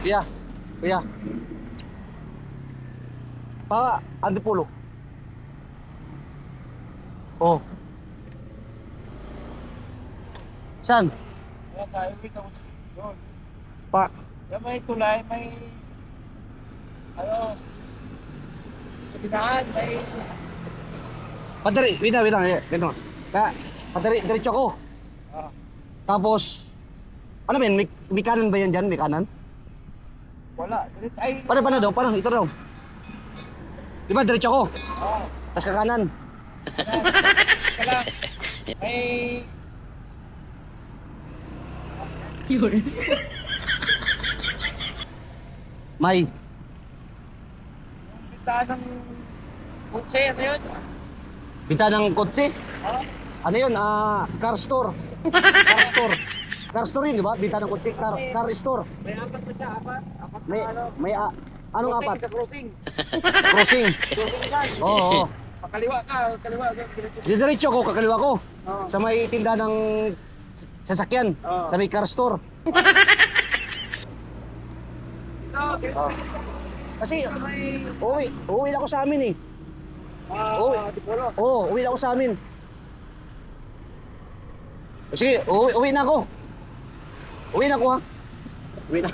Kuya, kuya. Pa, Antipolo. Oh. Saan? Kaya sa highway tapos doon. Pa, Kaya may tulay, may ano, sa binaan, may padari, wait na, ganun. Kaya, padari, diretso ako. ah, Tapos, ano ba yan? May kanan ba yan dyan? May kanan? wala. Ay, Paano daw? Paano? Ito daw. Di ba, diretso ako? ah, Tapos kakanan. teka lang. May May. bintaan ng kutse, ano yun? Bita ng kotse. Ah, Ano yun? Car store. Car store. Car store yun, di ba? Bita ng kotse. Car store. may apat pa siya, apat? Apat May, na ano? may, anong Crossing, apat? Sa crossing. Crossing. Crossing yan. Oo, oo. Pakaliwa ka, kaliwa. Diretso ko, kakaliwa ko. Oo. Sa may tinda ng sasakyan. Oo. Sa may car store. Ito, Kasi, may uwi na ako sa amin eh. Oo. Antipolo. Oo, uwi na ako sa amin. Sige, uwi na ako. Uwi na ako ha. Uwi na.